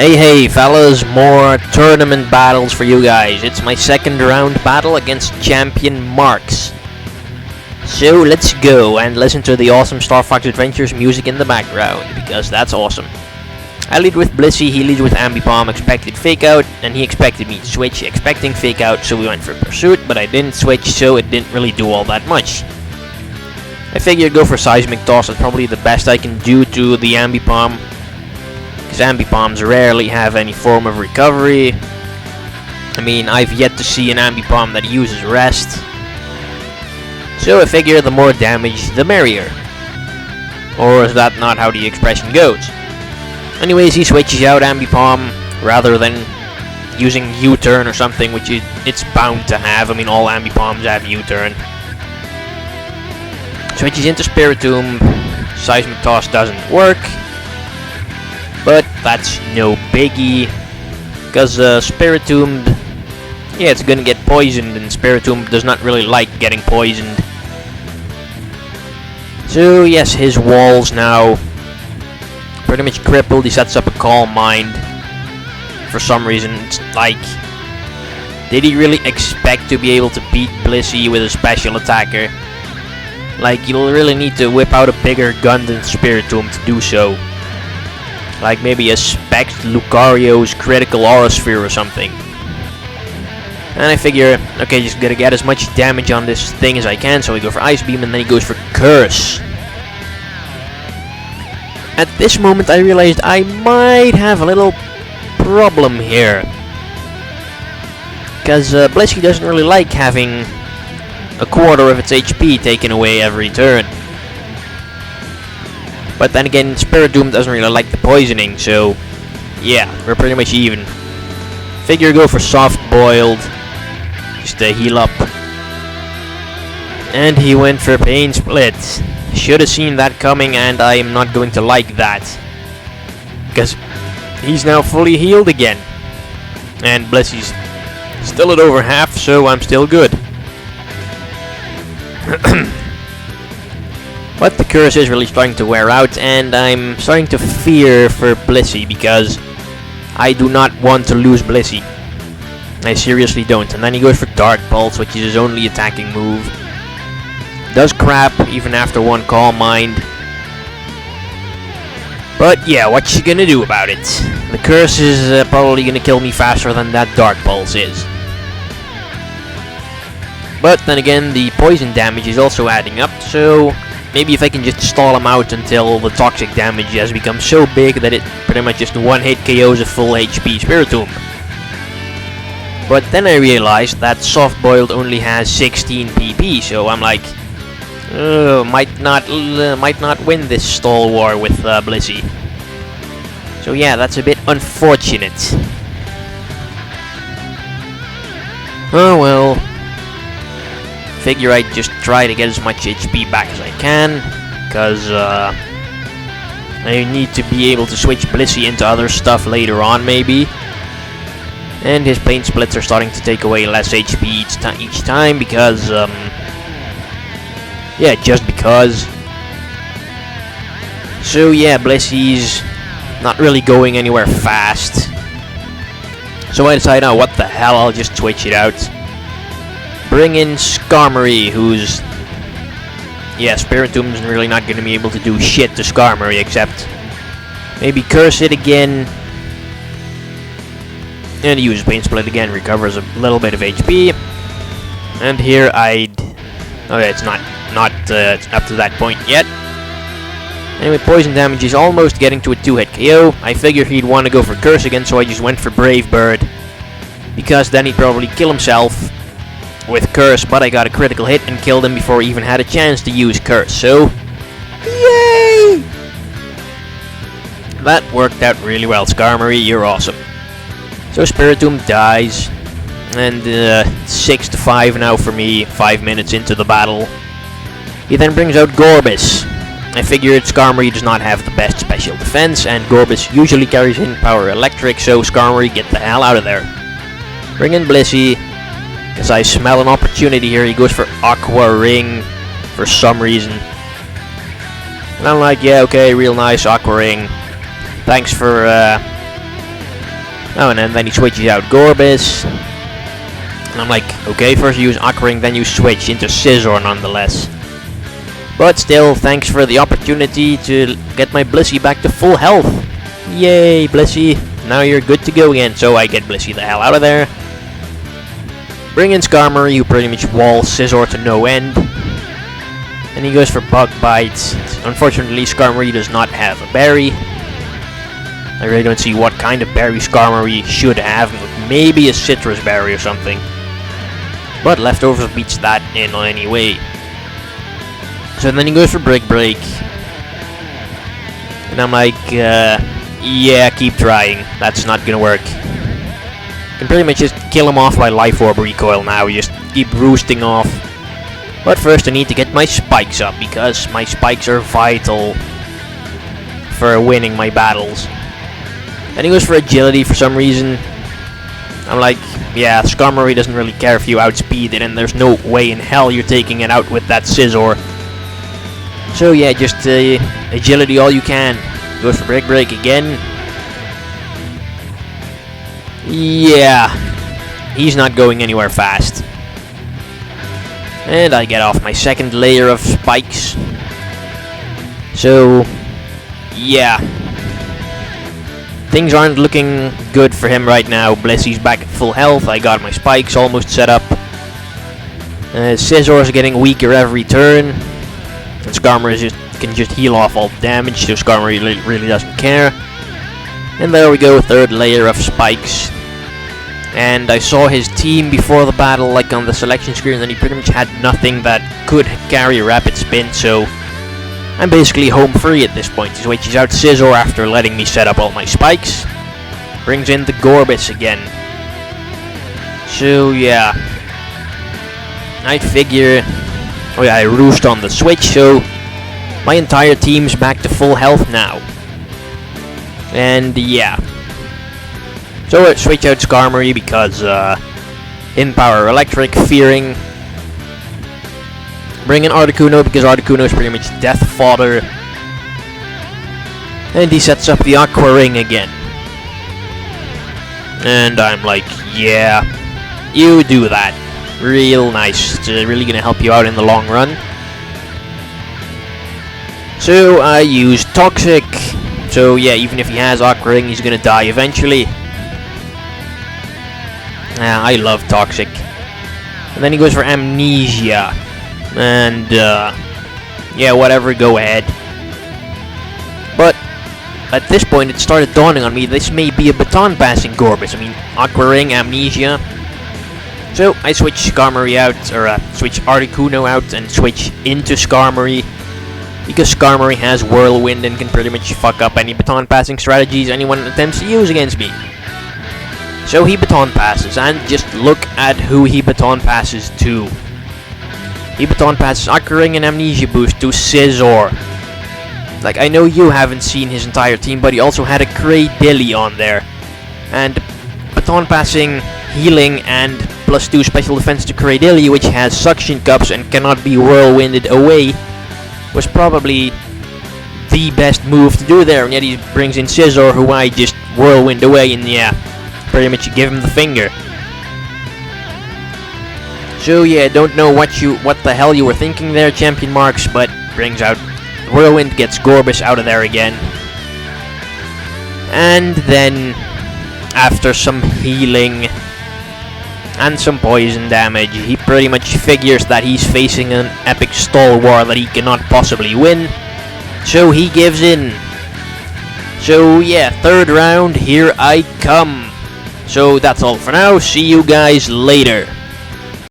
Hey fellas, more tournament battles for you guys. It's my second round battle against ChampionMarx. So let's go and listen to the awesome Star Fox Adventures music in the background, because that's awesome. I lead with Blissey, he leads with Ambipom, expected fake out, and he expected me to switch, expecting fake out, so we went for pursuit, but I didn't switch, so it didn't really do all that much. I figured go for seismic toss, that's probably the best I can do to the Ambipom, because Ambipoms rarely have any form of recovery. I mean, I've yet to see an Ambipom that uses rest. So I figure the more damage, the merrier. Or is that not how the expression goes? Anyways, he switches out Ambipom rather than using U-turn or something, which it's bound to have. I mean, all Ambipoms have U-turn. Switches into Spiritomb. Seismic Toss doesn't work. But that's no biggie, because Spiritomb, yeah, it's gonna get poisoned, and Spiritomb does not really like getting poisoned. So yes, his wall's now pretty much crippled. He sets up a Calm Mind. For some reason, it's like, did he really expect to be able to beat Blissey with a special attacker? Like, you'll really need to whip out a bigger gun than Spiritomb to do so. Like maybe a Spect Lucario's critical aura sphere or something. And I figure, okay, just gotta get as much damage on this thing as I can, so I go for Ice Beam, and then he goes for Curse. At this moment I realized I might have a little problem here, because Blissey doesn't really like having a quarter of its HP taken away every turn. But then again, Spiritomb doesn't really like the poisoning, so yeah, we're pretty much even. Figure go for Soft Boiled, just to heal up. And he went for Pain Split. Should have seen that coming, and I am not going to like that, because he's now fully healed again. And Blissey's still at over half, so I'm still good. But the curse is really starting to wear out, and I'm starting to fear for Blissey, because I do not want to lose Blissey. I seriously don't. And then he goes for Dark Pulse, which is his only attacking move. Does crap even after one Calm Mind. But yeah, what you gonna do about it? The curse is probably gonna kill me faster than that Dark Pulse is. But then again, the poison damage is also adding up, so maybe if I can just stall him out until the toxic damage has become so big that it pretty much just one-hit KOs a full HP Spiritomb. But then I realized that Soft Boiled only has 16 PP, so I'm like, might not win this stall war with Blissey. So yeah, that's a bit unfortunate. Oh well. Figure I'd just try to get as much HP back as I can, because I need to be able to switch Blissey into other stuff later on, maybe. And his Pain Splits are starting to take away less HP each time, because, yeah, just because. So yeah, Blissey's not really going anywhere fast. So I decide, oh, what the hell, I'll just switch it out. Bring in Skarmory, who's... yeah, Spiritomb's really not going to be able to do shit to Skarmory, except maybe Curse it again. And he uses Pain Split again, recovers a little bit of HP. And here I'd... okay, it's not up to that point yet. Anyway, poison damage is almost getting to a 2-hit KO. I figured he'd want to go for Curse again, so I just went for Brave Bird, because then he'd probably kill himself with Curse, but I got a critical hit and killed him before he even had a chance to use Curse, so yay! That worked out really well, Skarmory, you're awesome. So Spiritomb dies, and 6-5 now for me, 5 minutes into the battle. He then brings out Gorbis. I figured Skarmory does not have the best special defense, and Gorbis usually carries in Power Electric, so Skarmory, get the hell out of there. Bring in Blissey, because I smell an opportunity here. He goes for Aqua Ring for some reason. And I'm like, yeah, okay, real nice, Aqua Ring. Thanks for Oh, and then he switches out Gorbis. And I'm like, okay, first you use Aquaring, then you switch into Scizor nonetheless. But still, thanks for the opportunity to get my Blissey back to full health. Yay, Blissey. Now you're good to go again. So I get Blissey the hell out of there. Bring in Skarmory, who pretty much walls Scizor to no end. And he goes for Bug Bites. Unfortunately, Skarmory does not have a berry. I really don't see what kind of berry Skarmory should have. Maybe a citrus berry or something. But Leftovers beats that in anyway. So then he goes for Brick Break. And I'm like, yeah, keep trying. That's not gonna work. Can pretty much just kill him off by Life Orb Recoil now. You just keep roosting off. But first I need to get my spikes up, because my spikes are vital for winning my battles. Then he goes for Agility for some reason. I'm like, yeah, Skarmory doesn't really care if you outspeed it, and there's no way in hell you're taking it out with that Scizor. So yeah, just Agility all you can. Goes for Brick Break again. Yeah, he's not going anywhere fast. And I get off my second layer of spikes. So, yeah. Things aren't looking good for him right now. Blissey's back at full health. I got my spikes almost set up. Scizor's getting weaker every turn. And Skarmory can just heal off all damage, so Skarmory really doesn't care. And there we go, third layer of spikes. And I saw his team before the battle, like on the selection screen, and he pretty much had nothing that could carry Rapid Spin, so I'm basically home free at this point. He switches out Scizor after letting me set up all my spikes. Brings in the Gorbis again. So yeah, I figure, oh yeah, I roost on the switch, so my entire team's back to full health now. And yeah. So I switch out Skarmory because in Power Electric, fearing. Bring in Articuno because Articuno is pretty much death fodder. And he sets up the Aqua Ring again. And I'm like, yeah, you do that. Real nice. It's really gonna help you out in the long run. So I use Toxic. So yeah, even if he has Aqua Ring, he's gonna die eventually. I love Toxic. And then he goes for Amnesia. And, yeah, whatever, go ahead. But, at this point, it started dawning on me, this may be a baton passing Gorbis. I mean, Aqua Ring, Amnesia. So, I switch Skarmory out, or, switch Articuno out, and switch into Skarmory. Because Skarmory has Whirlwind and can pretty much fuck up any baton passing strategies anyone attempts to use against me. So he baton passes, and just look at who he baton passes to. He baton passes Aqua Ring and Amnesia Boost to Scizor. Like, I know you haven't seen his entire team, but he also had a Cradilly on there. And baton passing, healing, and +2 special defense to Cradilly, which has Suction Cups and cannot be Whirlwinded away, was probably the best move to do there. And yet he brings in Scizor, who I just Whirlwind away, and yeah, pretty much give him the finger. So yeah, don't know what the hell you were thinking there, ChampionMarx, but brings out Whirlwind, gets Gorbis out of there again. And then, after some healing and some poison damage, he pretty much figures that he's facing an epic stall war that he cannot possibly win. So he gives in. So yeah, third round, here I come. So that's all for now. See you guys later.